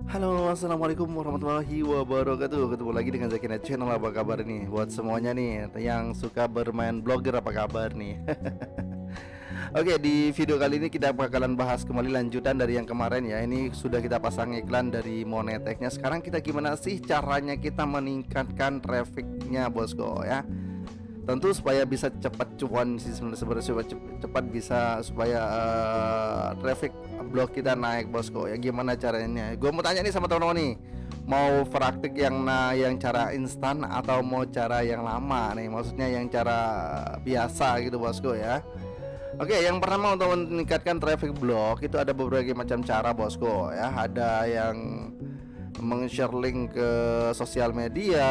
Halo, assalamualaikum warahmatullahi wabarakatuh. Ketemu lagi dengan Zakina Channel. Apa kabar nih buat semuanya nih yang suka bermain blogger, apa kabar nih? Oke, di video kali ini kita bakalan bahas kembali lanjutan dari yang kemarin ya. Ini sudah kita pasang iklan dari Moneteknya. Sekarang kita gimana sih caranya kita meningkatkan trafficnya, bosku ya? Tentu supaya bisa cepat cuan sih sebenarnya, cepat bisa supaya traffic blog kita naik, bosku ya. Gimana caranya? Gue mau tanya nih sama teman-teman nih, mau praktik yang cara instan atau mau cara yang lama nih, maksudnya yang cara biasa gitu, bosku ya. Oke, yang pertama untuk meningkatkan traffic blog itu ada berbagai macam cara, bosku ya. Ada yang meng-share link ke sosial media,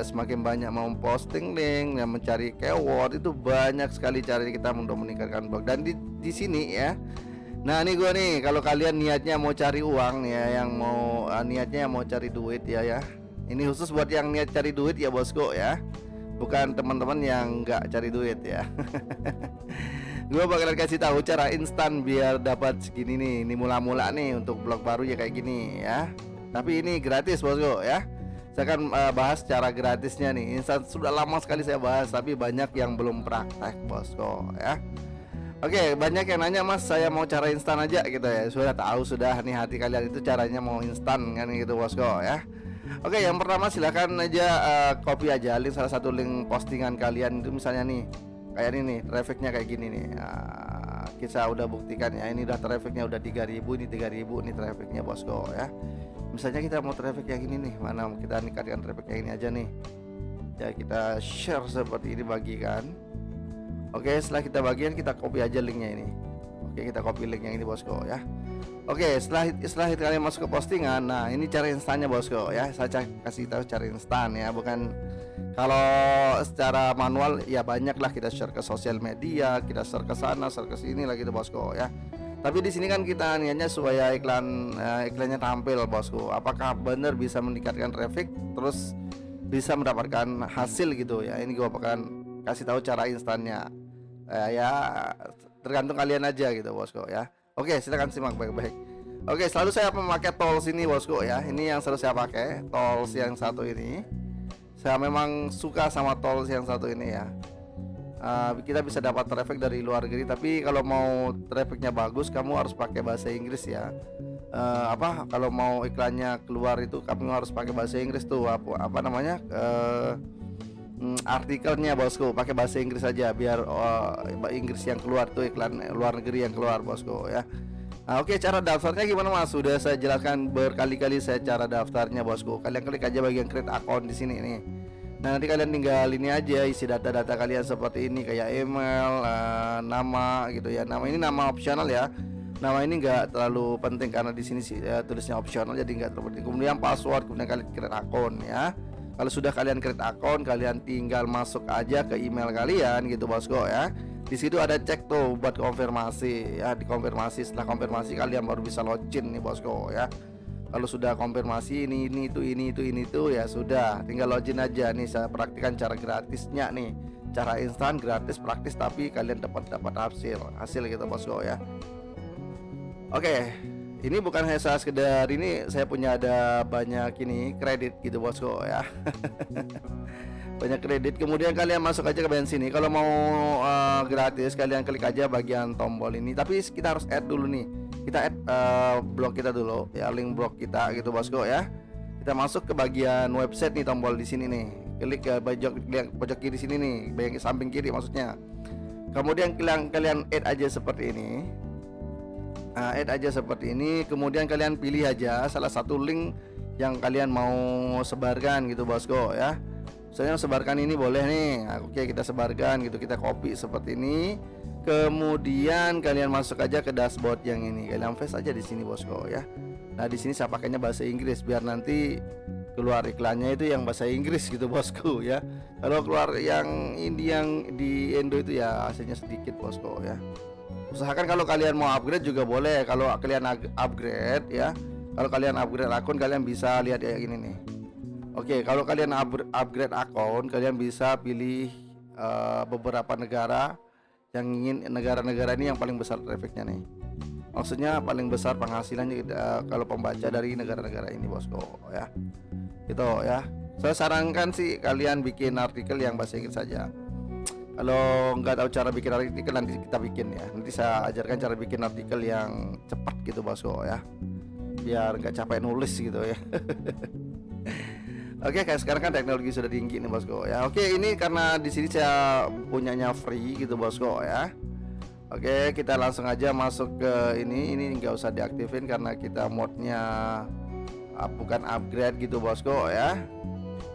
semakin banyak memposting link yang mencari keyword, itu banyak sekali cara kita untuk meningkatkan blog. Dan di sini ya, nah ini gue nih, kalau kalian niatnya mau cari uang nih ya, yang mau niatnya mau cari duit ya, ini khusus buat yang niat cari duit ya, bosku ya, bukan teman-teman yang nggak cari duit ya. Gue bakalan kasih tahu cara instan biar dapat segini nih. Ini mula-mula nih untuk blog baru ya kayak gini ya. Tapi ini gratis, bosku ya. Saya akan bahas cara gratisnya nih. Instan sudah lama sekali saya bahas, tapi banyak yang belum praktek, bosku ya. Oke, banyak yang nanya, Mas, saya mau cara instan aja gitu ya. Sudah tahu sudah nih, hati kalian itu caranya mau instan kan gitu, bosku ya. Oke, yang pertama silakan aja copy aja link, salah satu link postingan kalian itu, misalnya nih kayak ini nih, trafficnya kayak gini nih. Kita udah buktikan ya, ini udah trafficnya udah 3000, ini 3000 nih trafficnya, bosku ya. Misalnya kita mau traffic yang ini nih, mana kita ningkatkan traffic yang ini aja nih ya, kita share seperti ini, bagikan. Oke, setelah kita bagian, kita copy aja linknya ini. Oke, kita copy link yang ini, bosku ya. Oke, setelah kalian masuk ke postingan, nah ini cara instannya, bosku ya. Saya kasih tahu cara instan ya, bukan kalau secara manual ya. Banyak lah kita share ke sosial media, kita share ke sana, share ke sini lah gitu, bosku ya. Tapi di sini kan kita niatnya supaya iklannya tampil, bosku. Apakah benar bisa meningkatkan traffic terus bisa mendapatkan hasil gitu ya. Ini gua akan kasih tahu cara instannya. Ya tergantung kalian aja gitu, bosku ya. Oke, silakan simak baik-baik. Oke, selalu saya memakai tools ini, bosku ya. Ini yang selalu saya pakai, tools yang satu ini. Saya memang suka sama tools yang satu ini ya. Kita bisa dapat traffic dari luar negeri, tapi kalau mau trafficnya bagus, kamu harus pakai bahasa Inggris ya. Kalau mau iklannya keluar itu kamu harus pakai bahasa Inggris tuh, apa namanya, artikelnya, bosku, pakai bahasa Inggris aja biar Inggris yang keluar tuh, iklan luar negeri yang keluar, bosku ya. Oke, cara daftarnya gimana, Mas? Sudah saya jelaskan berkali-kali saya cara daftarnya, bosku. Kalian klik aja bagian create account di sini nih. Nah, nanti kalian tinggal ini aja, isi data-data kalian seperti ini, kayak email, nama gitu ya. Nama ini nama opsional ya. Nama ini enggak terlalu penting karena di sini sih tulisnya opsional, jadi enggak terlalu penting. Kemudian password, kemudian kalian create account ya. Kalau sudah kalian create account, kalian tinggal masuk aja ke email kalian gitu, bosku ya. Di situ ada cek tuh buat konfirmasi ya, dikonfirmasi. Setelah konfirmasi kalian baru bisa login nih, bosku ya. Kalau sudah konfirmasi ini itu ya sudah, tinggal login aja nih. Saya praktikan cara gratisnya nih, cara instan, gratis, praktis, tapi kalian dapat hasil gitu, bosku ya. Oke, ini bukan hanya sekedar ini, saya punya ada banyak ini kredit gitu, bosku ya. Banyak kredit. Kemudian kalian masuk aja ke bagian sini. Kalau mau gratis, kalian klik aja bagian tombol ini. Tapi kita harus add dulu nih. Kita add blog kita dulu ya, link blog kita gitu, bosku ya. Kita masuk ke bagian website nih, tombol di sini nih. Klik ke pojok kiri sini nih, bagian samping kiri maksudnya. Kemudian kalian add aja seperti ini. Add aja seperti ini. Kemudian kalian pilih aja salah satu link yang kalian mau sebarkan gitu, bosku ya. Misalnya sebarkan ini boleh nih. Oke, kita sebarkan gitu, kita copy seperti ini. Kemudian kalian masuk aja ke dashboard yang ini. Kalian paste aja di sini, bosku ya. Nah, di sini saya pakainya bahasa Inggris biar nanti keluar iklannya itu yang bahasa Inggris gitu, bosku ya. Kalau keluar yang yang di Indo itu ya hasilnya sedikit, bosku ya. Usahakan kalau kalian mau upgrade juga boleh. Kalau kalian upgrade ya, kalau kalian upgrade akun, kalian bisa lihat ya ini nih. Oke, kalau kalian upgrade akun, kalian bisa pilih beberapa negara yang ingin, negara-negara ini yang paling besar trafficnya nih. Maksudnya paling besar penghasilannya kalau pembaca dari negara-negara ini bosku ya. Gitu ya. Saya sarankan sih kalian bikin artikel yang bahasa Inggris saja. Kalau nggak tahu cara bikin artikel, nanti kita bikin ya. Nanti saya ajarkan cara bikin artikel yang cepat gitu bosku ya, biar nggak capek nulis gitu ya. Oke, kayak sekarang kan teknologi sudah tinggi nih bosku ya. Oke, ini karena di sini saya punyanya free gitu bosku ya. Oke, kita langsung aja masuk ke ini nggak usah diaktifin karena kita modnya bukan upgrade gitu bosku ya.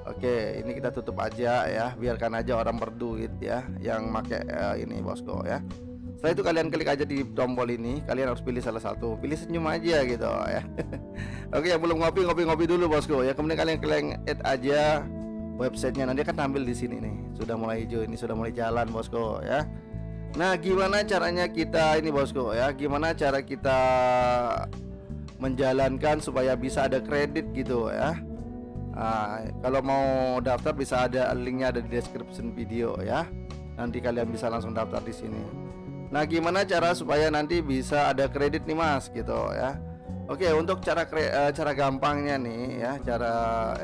Oke, ini kita tutup aja ya, biarkan aja orang berduit ya yang make ini bosku ya. Setelah itu kalian klik aja di tombol ini, kalian harus pilih salah satu, pilih senyum aja gitu ya. Oke, yang belum ngopi dulu bosku ya. Kemudian kalian add aja websitenya, nanti akan tampil di sini nih. Sudah mulai hijau, ini sudah mulai jalan bosku ya. Nah, gimana caranya kita ini bosku ya? Gimana cara kita menjalankan supaya bisa ada kredit gitu ya? Kalau mau daftar bisa ada linknya, ada di description video ya. Nanti kalian bisa langsung daftar di sini. Nah, gimana cara supaya nanti bisa ada kredit nih mas gitu ya? Oke, untuk cara gampangnya nih ya, cara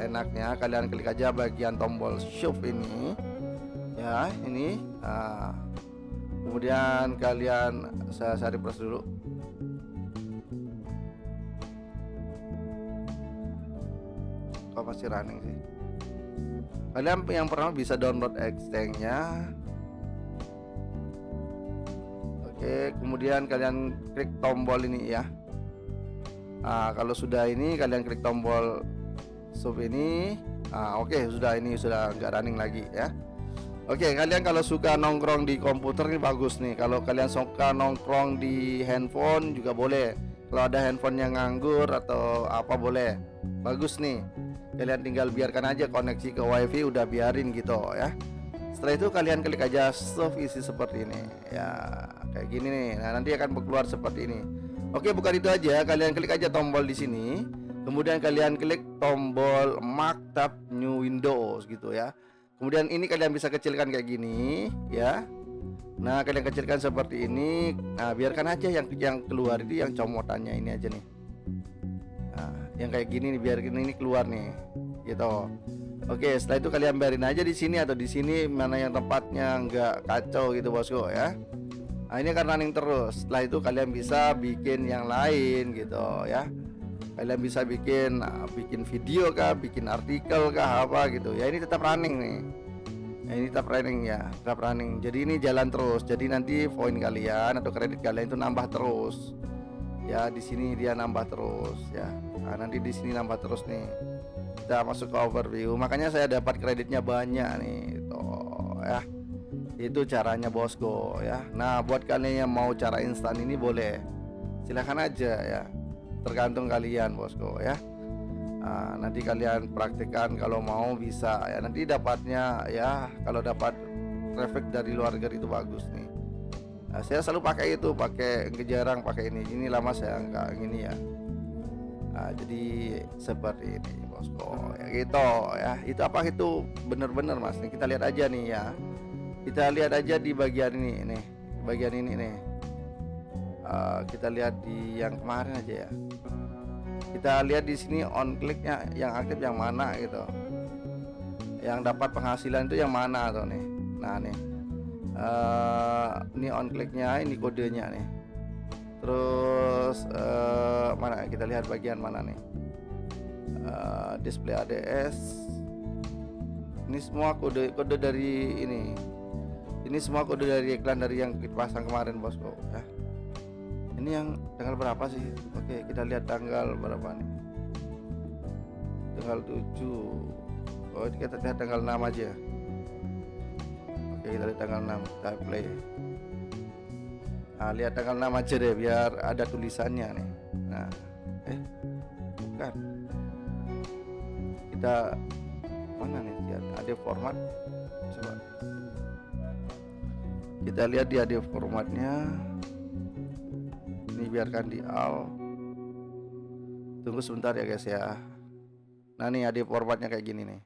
enaknya kalian klik aja bagian tombol shop ini ya, ini. Kemudian kalian saya refresh dulu. Kok masih running sih? Kalian yang pertama bisa download extendnya. Oke, kemudian kalian klik tombol ini ya. Kalau sudah ini kalian klik tombol sub ini. Oke, sudah, ini sudah nggak running lagi ya. Oke, kalian kalau suka nongkrong di komputer ini bagus nih. Kalau kalian suka nongkrong di handphone juga boleh. Kalau ada handphone yang nganggur atau apa boleh. Bagus nih. Kalian tinggal biarkan aja koneksi ke wifi, udah biarin gitu ya. Setelah itu kalian klik aja soft isi seperti ini ya, kayak gini nih. Nah, nanti akan keluar seperti ini. Oke, bukan itu aja, kalian klik aja tombol di sini. Kemudian kalian klik tombol Maktab New Windows gitu ya. Kemudian ini kalian bisa kecilkan kayak gini ya. Nah, kalian kecilkan seperti ini. Nah, biarkan aja yang keluar itu yang comotannya ini aja nih. Nah, yang kayak gini nih, biar ini keluar nih gitu. Oke, setelah itu kalian biarin aja di sini atau di sini, mana yang tempatnya nggak kacau gitu bosku ya. Nah, ini akan running terus. Setelah itu kalian bisa bikin yang lain gitu ya. Kalian bisa bikin video kah, bikin artikel kah, apa gitu ya. Ini tetap running nih. Nah, ini tetap running ya, tetap running. Jadi ini jalan terus. Jadi nanti poin kalian atau kredit kalian itu nambah terus. Ya, di sini dia nambah terus ya. Nah, nanti di sini nambah terus nih. Kita masuk ke overview. Makanya saya dapat kreditnya banyak nih gitu ya. Itu caranya bosku ya. Nah, buat kalian yang mau cara instan ini boleh, silahkan aja ya, tergantung kalian bosku ya. Nah, nanti kalian praktikkan kalau mau bisa ya. Nanti dapatnya ya, kalau dapat traffic dari luar negeri itu bagus nih. Nah, saya selalu pakai itu, jarang pakai ini. Ini lama saya nggak gini ya. Nah, jadi seperti ini bosku ya gitu ya. Itu apa itu bener-bener mas nih, kita lihat aja nih ya. Kita lihat aja di bagian ini nih, bagian ini nih. Kita lihat di yang kemarin aja ya. Kita lihat di sini on clicknya yang aktif yang mana gitu. Yang dapat penghasilan itu yang mana tuh nih. Nah nih, ini on clicknya, ini kodenya nih. Terus mana, kita lihat bagian mana nih, display ADS. Ini semua kode dari ini semua kode dari iklan dari yang kita pasang kemarin bosku ya. Ini yang tanggal berapa sih? Oke, kita lihat tanggal berapa nih, tanggal 7. Oh, kita lihat tanggal 6 aja. Oke, kita lihat tanggal 6, kita play. Nah, lihat tanggal 6 aja deh biar ada tulisannya nih. Nah, bukan. Kita mana nih? Lihat ada format. Coba. Kita lihat di ada formatnya. Ini biarkan di all. Tunggu sebentar ya guys ya. Nah, nih ada formatnya kayak gini nih.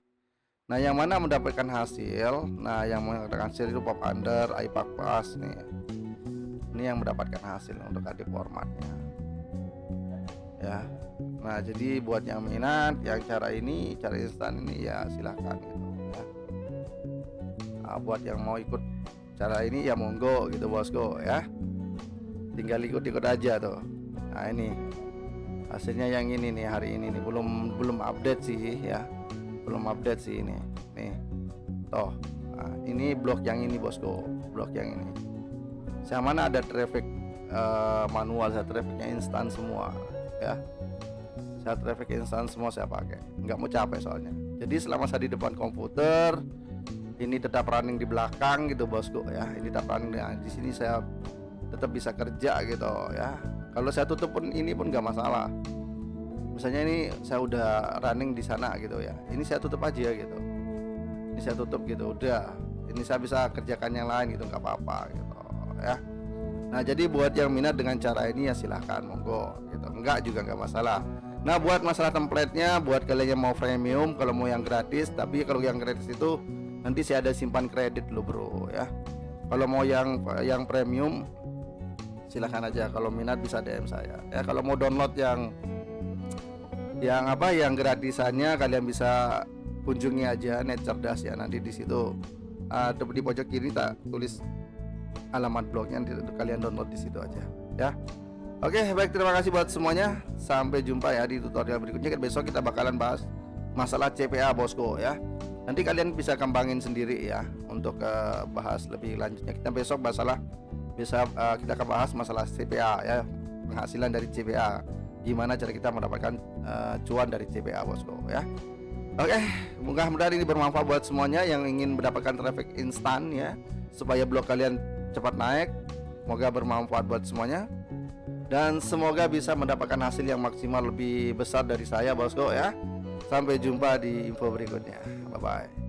Nah, yang mana mendapatkan hasil? Nah, yang mendapatkan hasil itu pop under, iPack Pass nih. Ini yang mendapatkan hasil untuk AD formatnya ya. Nah jadi buat yang minat yang cara instan ini ya silahkan gitu ya. Nah, buat yang mau ikut cara ini ya monggo gitu bosku ya, tinggal ikut-ikut aja tuh. Nah ini hasilnya yang ini nih, hari ini nih belum update sih ya, belum update sih ini nih toh. Nah, ini blok yang ini bosku, blok yang ini yang mana ada traffic manual, saya trafficnya instan semua ya. Saya traffic instan semua saya pakai, nggak mau capek soalnya. Jadi selama saya di depan komputer ini tetap running di belakang gitu bosku ya, ini tetap running. Nah, di sini saya tetap bisa kerja gitu ya. Kalau saya tutup pun ini pun nggak masalah. Misalnya ini saya udah running di sana gitu ya, ini saya tutup aja gitu, ini saya tutup gitu, udah ini saya bisa kerjakan yang lain gitu, nggak apa-apa gitu ya. Nah jadi buat yang minat dengan cara ini ya silahkan monggo gitu, enggak juga nggak masalah. Nah buat masalah template-nya, buat kalian yang mau premium, kalau mau yang gratis, tapi kalau yang gratis itu nanti saya ada simpan kredit loh bro ya. Kalau mau yang premium silahkan aja, kalau minat bisa DM saya ya. Kalau mau download yang gratisannya, kalian bisa kunjungi aja Net Cerdas ya. Nanti di situ di pojok kiri tak tulis alamat blognya, kalian download di situ aja ya. Oke baik, terima kasih buat semuanya, sampai jumpa ya di tutorial berikutnya. Besok kita bakalan bahas masalah CPA bosku ya. Nanti kalian bisa kembangin sendiri ya untuk bahas lebih lanjutnya. Kita besok kita akan bahas masalah CPA ya, penghasilan dari CPA, gimana cara kita mendapatkan cuan dari CPA bosku ya. Oke, mudah-mudahan ini bermanfaat buat semuanya yang ingin mendapatkan traffic instan ya, supaya blog kalian cepat naik. Semoga bermanfaat buat semuanya, dan semoga bisa mendapatkan hasil yang maksimal lebih besar dari saya bosku ya. Sampai jumpa di info berikutnya. Bye bye.